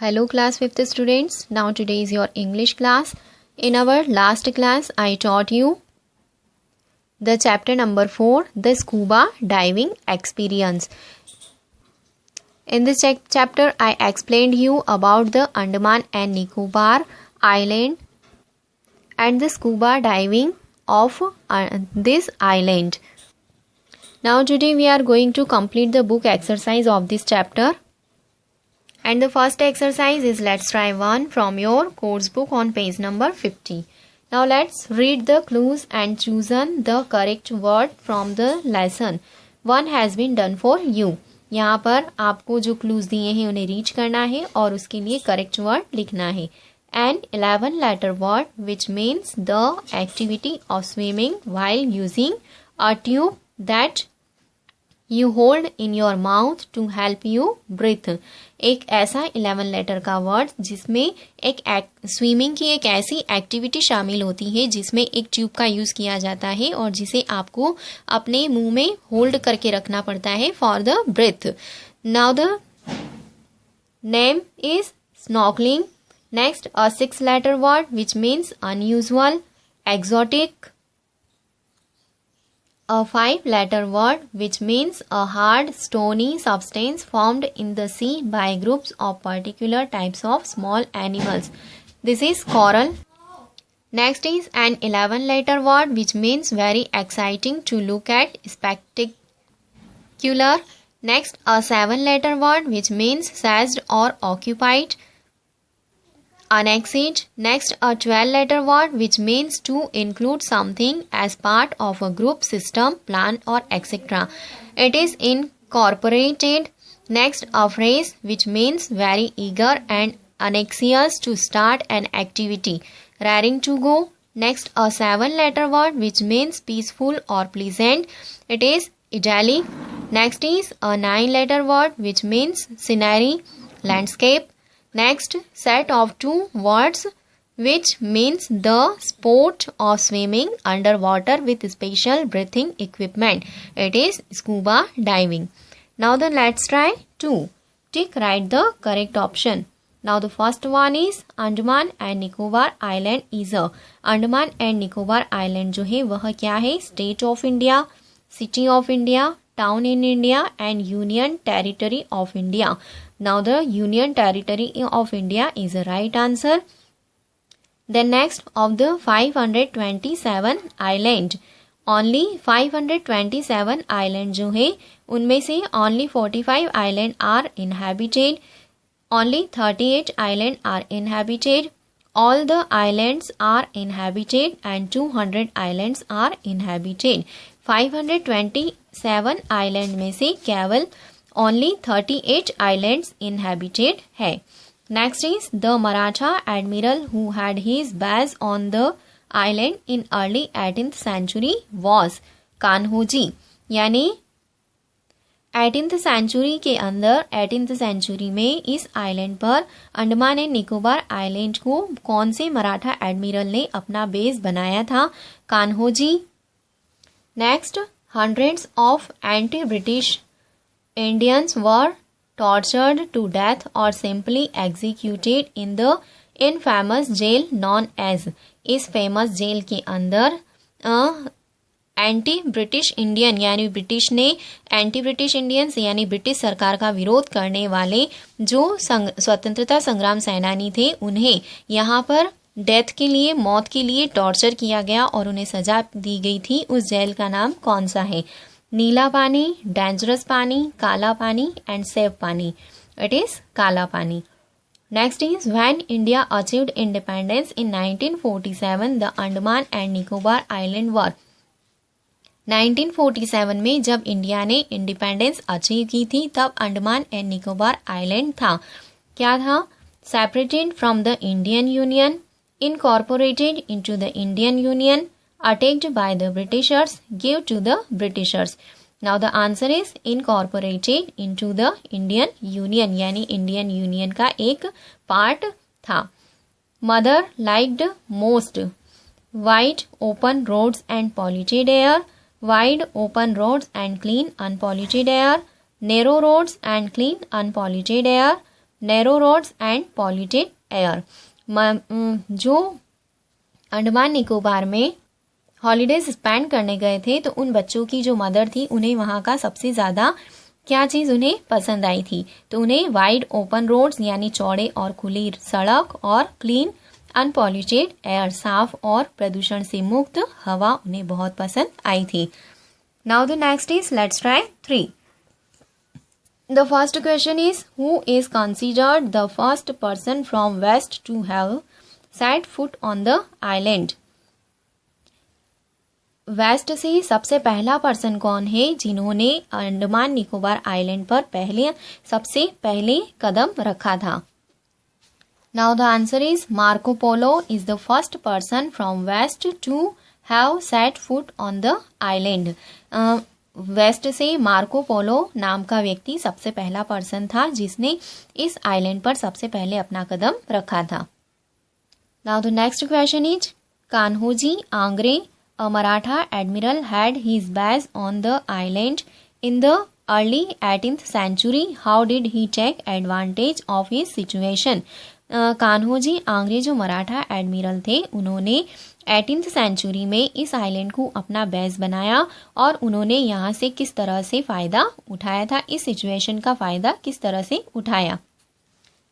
Hello class 5th students. Now today is your English class. In our last class I taught you the chapter number 4, the scuba diving experience. In this chapter I explained you about the Andaman and Nicobar island and the scuba diving of this island. Now today we are going to complete the book exercise of this chapter. And the first exercise is let's try one from your course book on page number 50. Now let's read the clues and choose the correct word from the lesson. One has been done for you. यहाँ पर आपको जो clues दिए हैं उन्हें reach करना है और उसके लिए करेक्ट वर्ड लिखना है. An 11 letter word which means the activity of swimming while using a tube that you hold in your mouth to help you breathe. एक ऐसा 11 लेटर का वर्ड जिसमें एक स्विमिंग की एक ऐसी एक्टिविटी शामिल होती है जिसमें एक ट्यूब का यूज़ किया जाता है और जिसे आपको अपने मुंह में होल्ड करके रखना पड़ता है for the breath. Now the name is snorkelling. Next a 6 letter word which means unusual, exotic. A 5 letter word which means a hard stony substance formed in the sea by groups of particular types of small animals. This is coral. Next is an 11 letter word which means very exciting to look at, spectacular. Next a 7 letter word which means seized or occupied, annexed. Next a 12 letter word which means to include something as part of a group, system, plan or etc. It is incorporated. Next a phrase which means very eager and anxious to start an activity, raring to go. Next a 7 letter word which means peaceful or pleasant. It is idyllic. Next is a 9 letter word which means scenery, landscape. Next set of 2 words which means the sport of swimming underwater with special breathing equipment. It is scuba diving. Now then let's try 2. Tick write the correct option. Now the first one is Andaman and Nicobar Island is a. Andaman and Nicobar Island जो है वह क्या है? State of India, City of India, Town in India and Union Territory of India. Now the Union Territory of India is the right answer. Then next of the 527 island, only 527 island जो है उनमें से only 45 island are inhabited, only 38 island are inhabited, all the islands are inhabited and 200 islands are inhabited. 527 island में से केवल only 38 islands inhabited है. Next is the Maratha admiral who had his base on the island in early 18th century was Kanhoji. यानी 18th century के अंदर 18th century में इस island पर अंडमान एंड निकोबार आइलैंड को कौन से मराठा एडमिरल ने अपना बेस बनाया था? Kanhoji. Next, hundreds of anti-British Indians were tortured to death or simply executed in the infamous jail known as. इस फेमस जेल के अंदर एंटी ब्रिटिश इंडियन यानी ब्रिटिश ने एंटी ब्रिटिश इंडियंस यानी ब्रिटिश सरकार का विरोध करने वाले जो स्वतंत्रता संग्राम सेनानी थे उन्हें यहाँ पर डेथ के लिए, मौत के लिए टॉर्चर किया गया और उन्हें सजा दी गई थी. उस जेल का नाम कौन सा है? नीला पानी, dangerous pani, kala pani and safe pani. It is Kala Pani. Next is when India achieved independence in 1947 the Andaman and Nicobar island were. 1947 में जब इंडिया ने इंडिपेंडेंस अचीव की थी तब अंडमान एंड निकोबार आइलैंड था. क्या था? Separated from the Indian union, incorporated into the Indian Union, attacked by the Britishers, gave to the Britishers. Now the answer is incorporated into the Indian Union यानी Indian Union का एक part था. Mother liked most wide open roads and polluted air, wide open roads and clean unpolluted air, narrow roads and clean unpolluted air, narrow roads and polluted air. जो अंडमान निकोबार में holidays spend करने गए थे तो उन बच्चों की जो मदर थी उन्हें वहाँ का सबसे ज़्यादा क्या चीज़ उन्हें पसंद आई थी, तो उन्हें वाइड ओपन रोड्स यानी चौड़े और खुली सड़क और क्लीन अनपॉल्यूटेड एयर, साफ और प्रदूषण से मुक्त हवा उन्हें बहुत पसंद आई थी। Now the next is let's try 3. The first question is, who is considered the first person from West to have set foot on the island? West से सबसे पहला पर्सन कौन है जिन्होंने अंडमान निकोबार आइलैंड पर सबसे पहले कदम रखा था? Now the answer is Marco Polo is the first person from west to have set foot on the island. West से मार्को पोलो नाम का व्यक्ति सबसे पहला पर्सन था जिसने इस आइलैंड पर सबसे पहले अपना कदम रखा था। Now the next question is, Kanhoji Angre, a Maratha admiral, had his base on the island in the early 18th century. How did he take advantage of his situation? Kanhoji Angre जो मराठा एडमिरल थे उन्होंने 18th सेंचुरी में इस आइलैंड को अपना base बनाया और उन्होंने यहाँ से किस तरह से फ़ायदा उठाया था, इस सिचुएशन का फ़ायदा किस तरह से उठाया?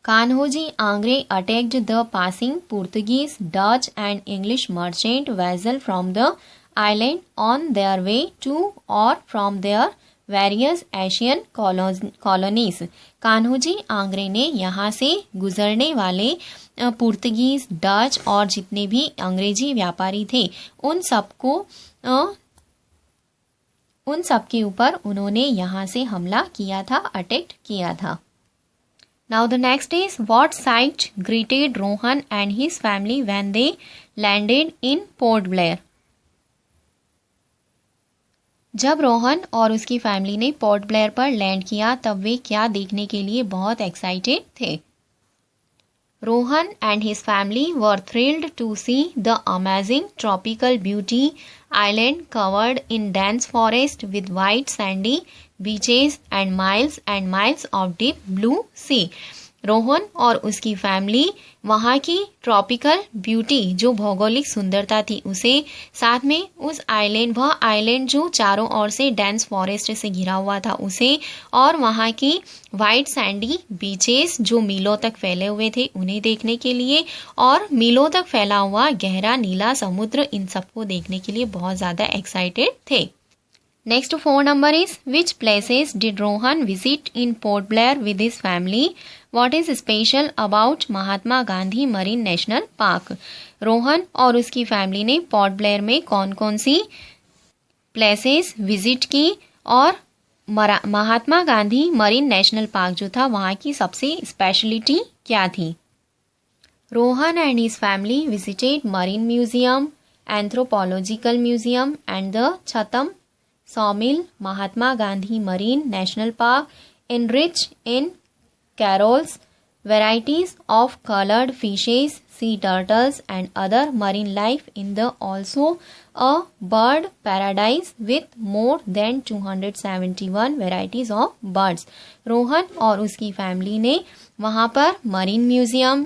Kanhoji Angre attacked the passing Portuguese, Dutch and English merchant vessel from the island on their way to or from their various Asian colonies. Kanhoji Angre ने यहाँ से गुजरने वाले पुर्तगीज, डच और जितने भी अंग्रेजी व्यापारी थे उन सब के ऊपर उन्होंने यहाँ से हमला किया था, अटैक किया था। Now the next is, what sight greeted Rohan and his family when they landed in Port Blair? जब रोहन और उसकी फैमिली ने पोर्ट ब्लेयर पर लैंड किया तब वे क्या देखने के लिए बहुत एक्साइटेड थे? Rohan and his family were thrilled to see the amazing tropical beauty island covered in dense forest with white sandy beaches and miles of deep blue sea. Rohan और उसकी फैमिली वहाँ की ट्रॉपिकल ब्यूटी जो भौगोलिक सुंदरता थी उसे, साथ में उस वह आइलैंड जो चारों ओर से डेंस फॉरेस्ट से घिरा हुआ था उसे, और वहाँ की वाइट सैंडी बीचेस जो मीलों तक फैले हुए थे उन्हें देखने के लिए, और मीलों तक फैला हुआ गहरा नीला समुद्र, इन सबको देखने के लिए बहुत ज़्यादा एक्साइटेड थे। Next 4 number is, which places did Rohan visit in Port Blair with his family? What is special about Mahatma Gandhi marine national park? Rohan और उसकी फैमिली ने पोर्ट ब्लेयर में कौन कौन सी प्लेसेस विजिट की और Mahatma Gandhi marine national park जो था वहाँ की सबसे स्पेशलिटी क्या थी? Rohan and his family visited Marine Museum, Anthropological Museum and the Chatham Sawmill. Mahatma Gandhi Marine National Park enriched in corals, varieties of colored fishes, sea turtles and other marine life in the also a bird paradise with more than 271 varieties of birds. Rohan और उसकी family ने वहाँ पर marine museum,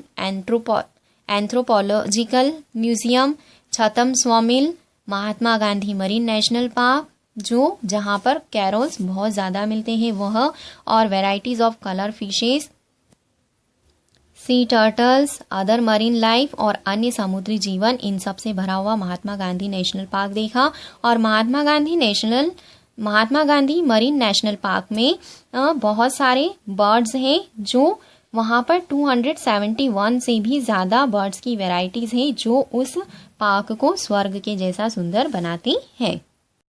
anthropological museum, छतम स्वमिल, Mahatma Gandhi marine national park जो जहाँ पर carols बहुत ज़्यादा मिलते हैं वह, और varieties of colour fishes, C turtles, other marine life और अन्य समुद्री जीवन, इन सब से भरा हुआ महात्मा गांधी नेशनल पार्क देखा। और Mahatma Gandhi marine national park में बहुत सारे बर्ड्स हैं जो वहाँ पर 271 से भी ज़्यादा बर्ड्स की वेराइटीज़ हैं जो उस पार्क को स्वर्ग के जैसा सुंदर बनाती है।